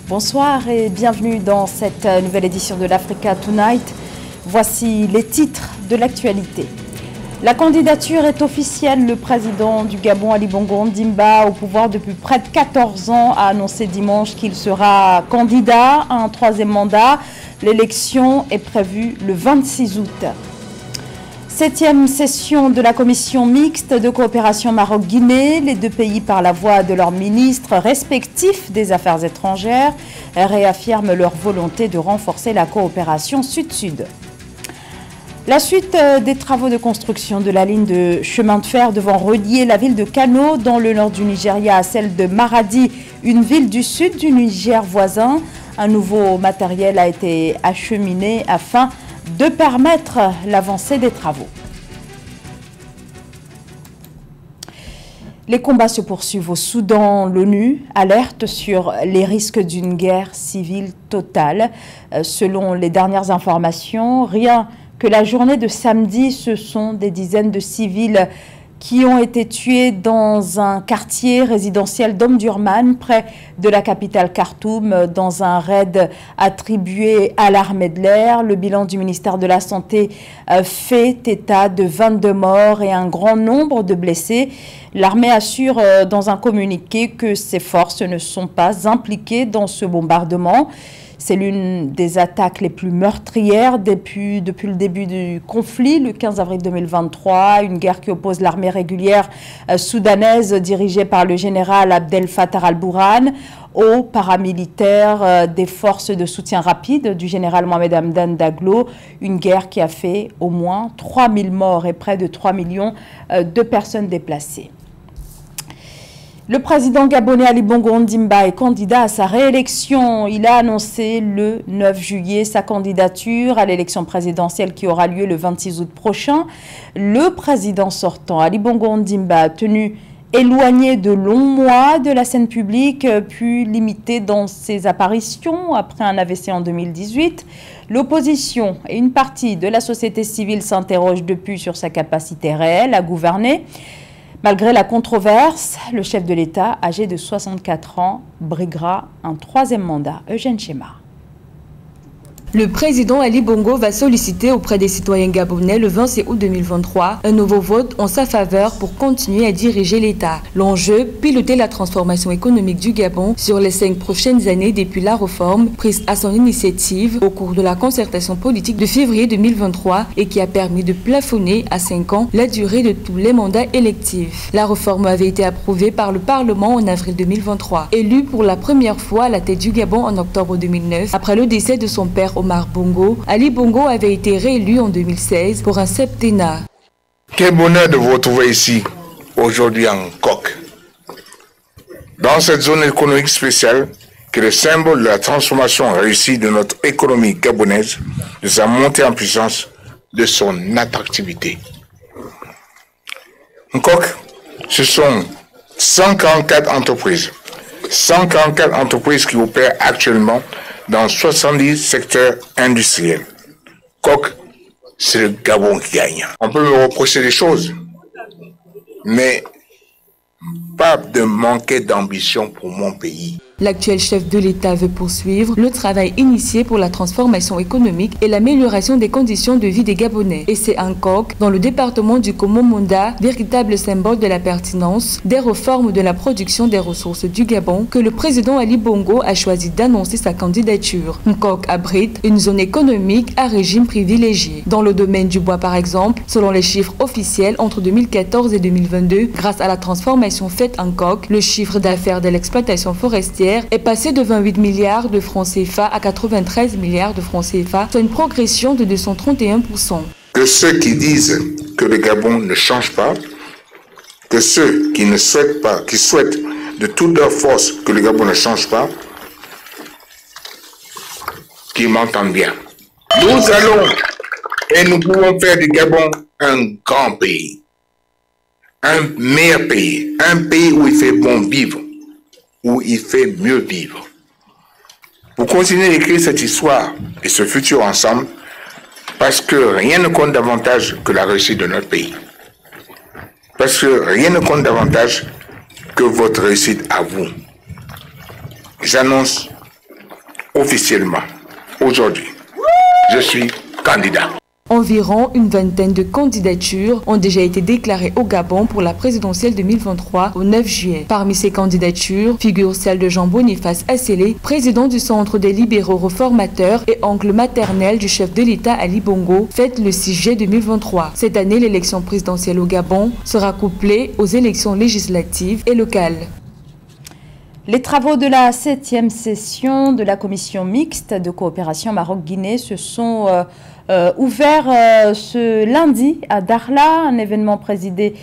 Bonsoir et bienvenue dans cette nouvelle édition de l'Africa Tonight. Voici les titres de l'actualité. La candidature est officielle. Le président du Gabon, Ali Bongo Ondimba, au pouvoir depuis près de 14 ans, a annoncé dimanche qu'il sera candidat à un troisième mandat. L'élection est prévue le 26 août. 7e session de la commission mixte de coopération Maroc-Guinée. Les deux pays, par la voix de leurs ministres respectifs des Affaires étrangères, réaffirment leur volonté de renforcer la coopération sud-sud. La suite des travaux de construction de la ligne de chemin de fer devant relier la ville de Kano dans le nord du Nigeria à celle de Maradi, une ville du sud du Niger voisin. Un nouveau matériel a été acheminé afin de permettre l'avancée des travaux. Les combats se poursuivent au Soudan. L'ONU alerte sur les risques d'une guerre civile totale. Selon les dernières informations, rien que la journée de samedi, ce sont des dizaines de civils qui ont été tués dans un quartier résidentiel d'Omdurman, près de la capitale Khartoum, dans un raid attribué à l'armée de l'air. Le bilan du ministère de la Santé fait état de 22 morts et un grand nombre de blessés. L'armée assure dans un communiqué que ses forces ne sont pas impliquées dans ce bombardement. C'est l'une des attaques les plus meurtrières depuis le début du conflit, le 15 avril 2023. Une guerre qui oppose l'armée régulière soudanaise dirigée par le général Abdel Fattah al-Burhan aux paramilitaires des forces de soutien rapide du général Mohamed Hamdan Daglo. Une guerre qui a fait au moins 3000 morts et près de 3 millions de personnes déplacées. Le président gabonais Ali Bongo Ondimba est candidat à sa réélection. Il a annoncé le 9 juillet sa candidature à l'élection présidentielle qui aura lieu le 26 août prochain. Le président sortant, Ali Bongo Ondimba, a tenu éloigné de longs mois de la scène publique, puis limité dans ses apparitions après un AVC en 2018. L'opposition et une partie de la société civile s'interrogent depuis sur sa capacité réelle à gouverner. Malgré la controverse, le chef de l'État, âgé de 64 ans, briguera un troisième mandat. Eugène Chema. Le président Ali Bongo va solliciter auprès des citoyens gabonais le 26 août 2023 un nouveau vote en sa faveur pour continuer à diriger l'État. L'enjeu, piloter la transformation économique du Gabon sur les 5 prochaines années depuis la réforme prise à son initiative au cours de la concertation politique de février 2023 et qui a permis de plafonner à 5 ans la durée de tous les mandats électifs. La réforme avait été approuvée par le Parlement en avril 2023. Élu pour la première fois à la tête du Gabon en octobre 2009, après le décès de son père Omar Bongo, Ali Bongo avait été réélu en 2016 pour un septennat. Quel bonheur de vous retrouver ici, aujourd'hui en Coque. Dans cette zone économique spéciale, qui est le symbole de la transformation réussie de notre économie gabonaise, de sa montée en puissance, de son attractivité. En Coque, ce sont 144 entreprises. 144 entreprises qui opèrent actuellement dans 70 secteurs industriels. Coque, c'est le Gabon qui gagne. On peut me reprocher des choses, mais pas de manquer d'ambition pour mon pays. L'actuel chef de l'État veut poursuivre le travail initié pour la transformation économique et l'amélioration des conditions de vie des Gabonais. Et c'est un Coque, dans le département du Komo-Monda, véritable symbole de la pertinence des réformes de la production des ressources du Gabon, que le président Ali Bongo a choisi d'annoncer sa candidature. Coque abrite une zone économique à régime privilégié. Dans le domaine du bois par exemple, selon les chiffres officiels, entre 2014 et 2022, grâce à la transformation faite en Coque, le chiffre d'affaires de l'exploitation forestière est passé de 28 milliards de francs CFA à 93 milliards de francs CFA, soit une progression de 231%. Que ceux qui disent que le Gabon ne change pas, que ceux qui ne souhaitent pas, qui souhaitent de toute leur force que le Gabon ne change pas, qu'ils m'entendent bien. Nous allons et nous pouvons faire du Gabon un grand pays, un meilleur pays, un pays où il fait bon vivre, où il fait mieux vivre. Pour continuer d'écrire cette histoire et ce futur ensemble, parce que rien ne compte davantage que la réussite de notre pays. Parce que rien ne compte davantage que votre réussite à vous. J'annonce officiellement, aujourd'hui, je suis candidat. Environ une vingtaine de candidatures ont déjà été déclarées au Gabon pour la présidentielle 2023 au 9 juillet. Parmi ces candidatures figure celle de Jean-Boniface Assélé, président du Centre des libéraux réformateurs et oncle maternel du chef de l'État Ali Bongo, faite le 6 juillet 2023. Cette année, l'élection présidentielle au Gabon sera couplée aux élections législatives et locales. Les travaux de la 7e session de la commission mixte de coopération Maroc-Guinée se sont ouverts ce lundi à Dakhla, un événement présidé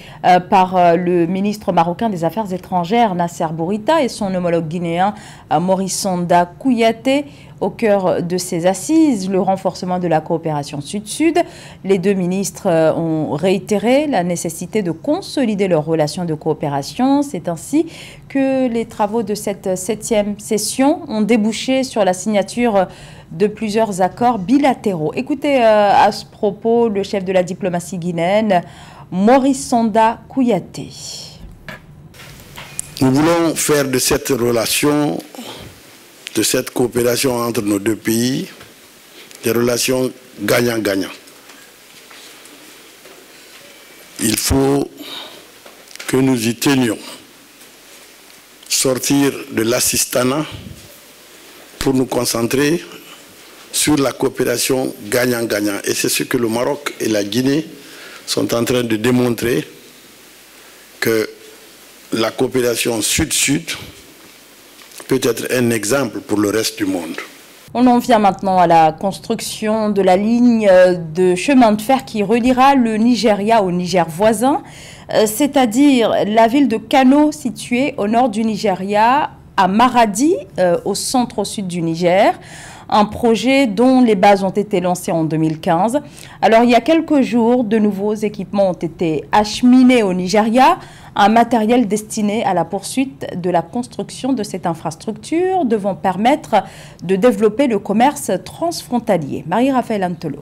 par le ministre marocain des Affaires étrangères Nasser Bourita et son homologue guinéen Maurice Sonda Kouyaté. Au cœur de ces assises, le renforcement de la coopération sud-sud. Les deux ministres ont réitéré la nécessité de consolider leurs relations de coopération. C'est ainsi que les travaux de cette 7e session ont débouché sur la signature de plusieurs accords bilatéraux. Écoutez à ce propos le chef de la diplomatie guinéenne, Maurice Sonda Kouyaté. Nous voulons faire de cette relation, de cette coopération entre nos deux pays, des relations gagnant-gagnant. Il faut que nous y tenions. Sortir de l'assistanat pour nous concentrer sur la coopération gagnant-gagnant. Et c'est ce que le Maroc et la Guinée sont en train de démontrer, que la coopération sud-sud peut être un exemple pour le reste du monde. On en vient maintenant à la construction de la ligne de chemin de fer qui reliera le Nigeria au Niger voisin, c'est-à-dire la ville de Kano située au nord du Nigeria, à Maradi, au centre au sud du Niger. Un projet dont les bases ont été lancées en 2015. Alors, il y a quelques jours, de nouveaux équipements ont été acheminés au Nigeria, un matériel destiné à la poursuite de la construction de cette infrastructure devant permettre de développer le commerce transfrontalier. Marie-Raphaël Antolo.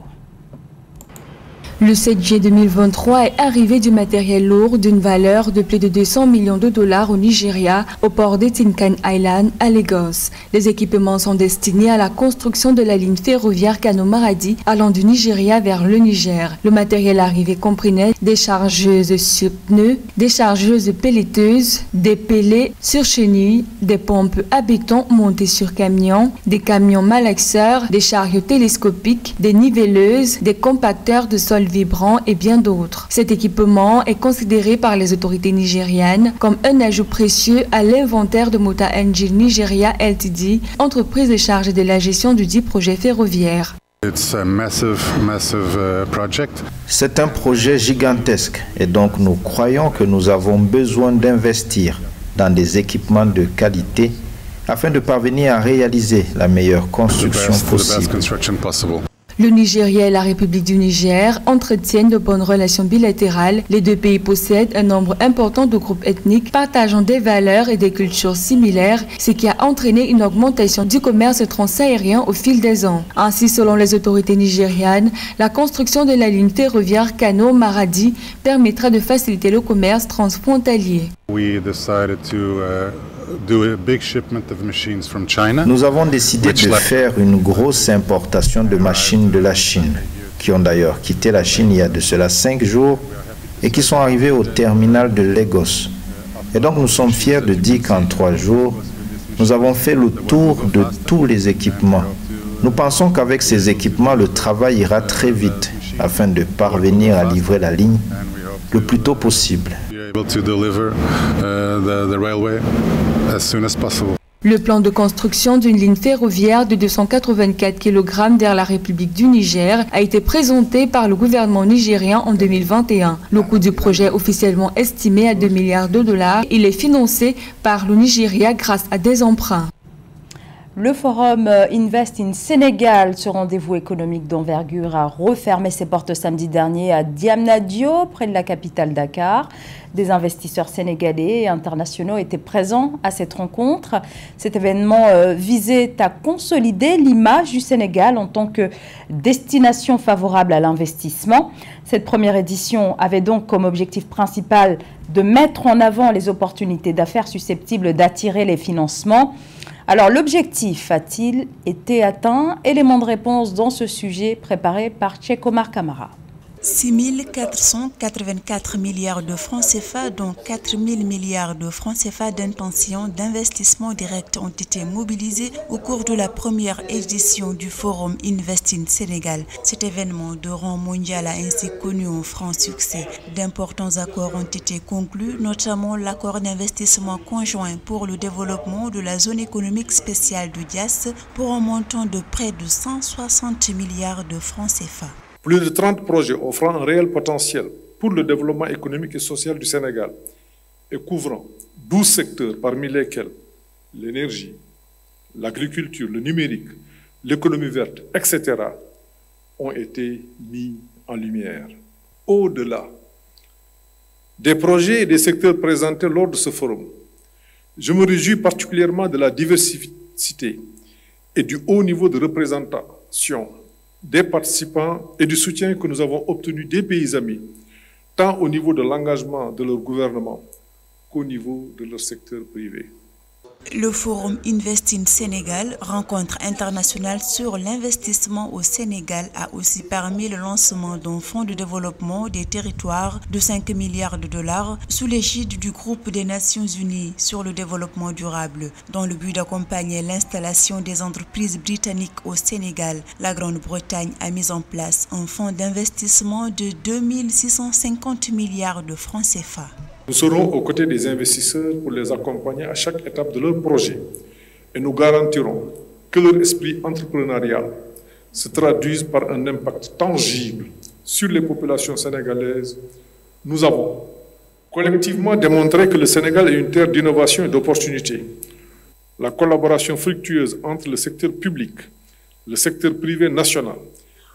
Le 7 juillet 2023 est arrivé du matériel lourd d'une valeur de plus de 200 millions de dollars au Nigeria, au port de Tinkan Island à Lagos. Les équipements sont destinés à la construction de la ligne ferroviaire Kano-Maradi allant du Nigeria vers le Niger. Le matériel arrivé comprenait des chargeuses sur pneus, des chargeuses pelleteuses, des pellets sur chenilles, des pompes à béton montées sur camions, des camions malaxeurs, des chariots télescopiques, des nivelleuses, des compacteurs de sol vibrant et bien d'autres. Cet équipement est considéré par les autorités nigérianes comme un ajout précieux à l'inventaire de Mota Engine Nigeria Ltd, entreprise chargée de la gestion du dit projet ferroviaire. C'est un projet gigantesque et donc nous croyons que nous avons besoin d'investir dans des équipements de qualité afin de parvenir à réaliser la meilleure construction possible. Le Nigeria et la République du Niger entretiennent de bonnes relations bilatérales. Les deux pays possèdent un nombre important de groupes ethniques partageant des valeurs et des cultures similaires, ce qui a entraîné une augmentation du commerce transaérien au fil des ans. Ainsi, selon les autorités nigérianes, la construction de la ligne ferroviaire Kano-Maradi permettra de faciliter le commerce transfrontalier. Nous avons décidé de faire une grosse importation de machines de la Chine, qui ont d'ailleurs quitté la Chine il y a de cela 5 jours et qui sont arrivées au terminal de Lagos. Et donc nous sommes fiers de dire qu'en 3 jours, nous avons fait le tour de tous les équipements. Nous pensons qu'avec ces équipements, le travail ira très vite afin de parvenir à livrer la ligne le plus tôt possible. Le plan de construction d'une ligne ferroviaire de 284 kg vers la République du Niger a été présenté par le gouvernement nigérien en 2021. Le coût du projet officiellement estimé à 2 milliards de dollars, il est financé par le Nigeria grâce à des emprunts. Le forum Invest in Sénégal, ce rendez-vous économique d'envergure, a refermé ses portes samedi dernier à Diamniadio, près de la capitale Dakar. Des investisseurs sénégalais et internationaux étaient présents à cette rencontre. Cet événement visait à consolider l'image du Sénégal en tant que destination favorable à l'investissement. Cette première édition avait donc comme objectif principal de mettre en avant les opportunités d'affaires susceptibles d'attirer les financements. Alors l'objectif a-t-il été atteint? Élément de réponse dans ce sujet préparé par Omar Camara. 6 484 milliards de francs CFA, dont 4 000 milliards de francs CFA d'intention d'investissement direct ont été mobilisés au cours de la première édition du Forum Invest in Sénégal. Cet événement de rang mondial a ainsi connu un franc succès. D'importants accords ont été conclus, notamment l'accord d'investissement conjoint pour le développement de la zone économique spéciale de Diass pour un montant de près de 160 milliards de francs CFA. Plus de 30 projets offrant un réel potentiel pour le développement économique et social du Sénégal et couvrant 12 secteurs parmi lesquels l'énergie, l'agriculture, le numérique, l'économie verte, etc. ont été mis en lumière. Au-delà des projets et des secteurs présentés lors de ce forum, je me réjouis particulièrement de la diversité et du haut niveau de représentation des participants et du soutien que nous avons obtenu des pays amis, tant au niveau de l'engagement de leur gouvernement qu'au niveau de leur secteur privé. Le Forum Invest in Sénégal, rencontre internationale sur l'investissement au Sénégal, a aussi permis le lancement d'un fonds de développement des territoires de 5 milliards de dollars sous l'égide du groupe des Nations Unies sur le développement durable. Dans le but d'accompagner l'installation des entreprises britanniques au Sénégal, la Grande-Bretagne a mis en place un fonds d'investissement de 2 650 milliards de francs CFA. Nous serons aux côtés des investisseurs pour les accompagner à chaque étape de leur projet et nous garantirons que leur esprit entrepreneurial se traduise par un impact tangible sur les populations sénégalaises. Nous avons collectivement démontré que le Sénégal est une terre d'innovation et d'opportunités. La collaboration fructueuse entre le secteur public, le secteur privé national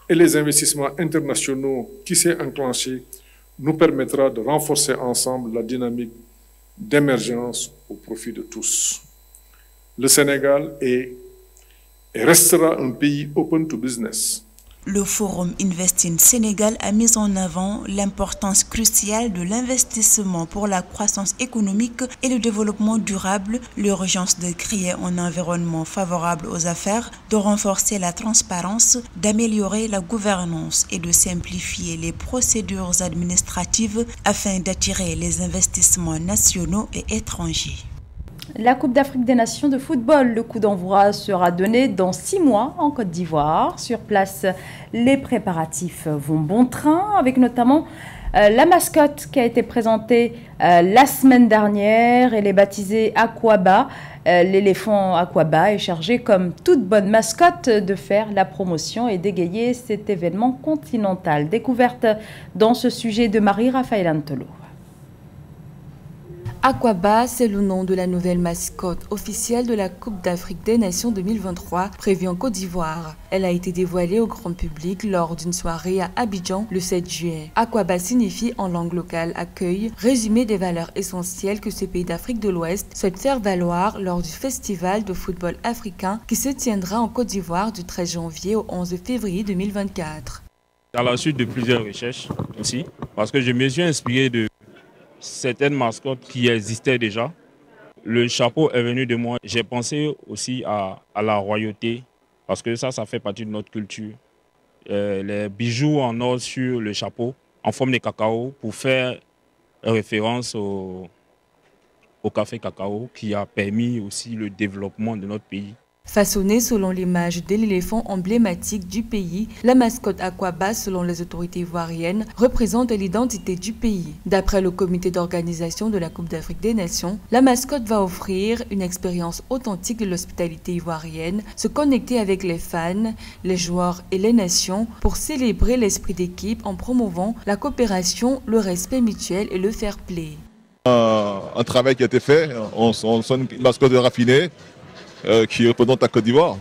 et les investissements internationaux qui s'est enclenché nous permettra de renforcer ensemble la dynamique d'émergence au profit de tous. Le Sénégal est et restera un pays open to business. Le Forum Invest in Sénégal a mis en avant l'importance cruciale de l'investissement pour la croissance économique et le développement durable, l'urgence de créer un environnement favorable aux affaires, de renforcer la transparence, d'améliorer la gouvernance et de simplifier les procédures administratives afin d'attirer les investissements nationaux et étrangers. La Coupe d'Afrique des Nations de football, le coup d'envoi sera donné dans 6 mois en Côte d'Ivoire. Sur place, les préparatifs vont bon train, avec notamment la mascotte qui a été présentée la semaine dernière. Elle est baptisée Aquaba. L'éléphant Aquaba est chargé, comme toute bonne mascotte, de faire la promotion et d'égayer cet événement continental. Découverte dans ce sujet de Marie-Raphaël Antolo. Aquaba, c'est le nom de la nouvelle mascotte officielle de la Coupe d'Afrique des Nations 2023 prévue en Côte d'Ivoire. Elle a été dévoilée au grand public lors d'une soirée à Abidjan le 7 juillet. Aquaba signifie en langue locale accueil, résumé des valeurs essentielles que ce pays d'Afrique de l'Ouest souhaite faire valoir lors du festival de football africain qui se tiendra en Côte d'Ivoire du 13 janvier au 11 février 2024. À la suite de plusieurs recherches aussi, parce que je me suis inspiré de certaines mascottes qui existaient déjà. Le chapeau est venu de moi. J'ai pensé aussi à la royauté, parce que ça fait partie de notre culture. Les bijoux en or sur le chapeau, en forme de cacao, pour faire référence au café cacao, qui a permis aussi le développement de notre pays. Façonnée selon l'image de l'éléphant emblématique du pays, la mascotte Aquaba, selon les autorités ivoiriennes, représente l'identité du pays. D'après le comité d'organisation de la Coupe d'Afrique des Nations, la mascotte va offrir une expérience authentique de l'hospitalité ivoirienne, se connecter avec les fans, les joueurs et les nations pour célébrer l'esprit d'équipe en promouvant la coopération, le respect mutuel et le fair play. Un travail qui a été fait, on sonne une mascotte raffinée, qui représente la Côte d'Ivoire.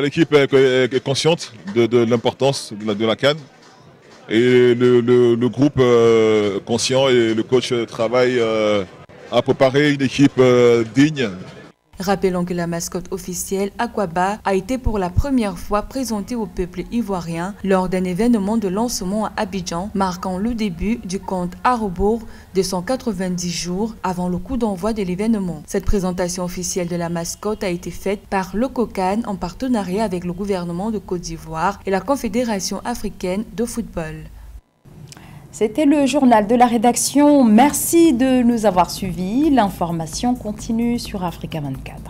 L'équipe est consciente de l'importance de la CAN et le groupe conscient et le coach travaillent à préparer une équipe digne. Rappelons que la mascotte officielle Aquaba a été pour la première fois présentée au peuple ivoirien lors d'un événement de lancement à Abidjan, marquant le début du compte à rebours de 190 jours avant le coup d'envoi de l'événement. Cette présentation officielle de la mascotte a été faite par le COCAN en partenariat avec le gouvernement de Côte d'Ivoire et la Confédération africaine de football. C'était le journal de la rédaction. Merci de nous avoir suivis. L'information continue sur Africa 24.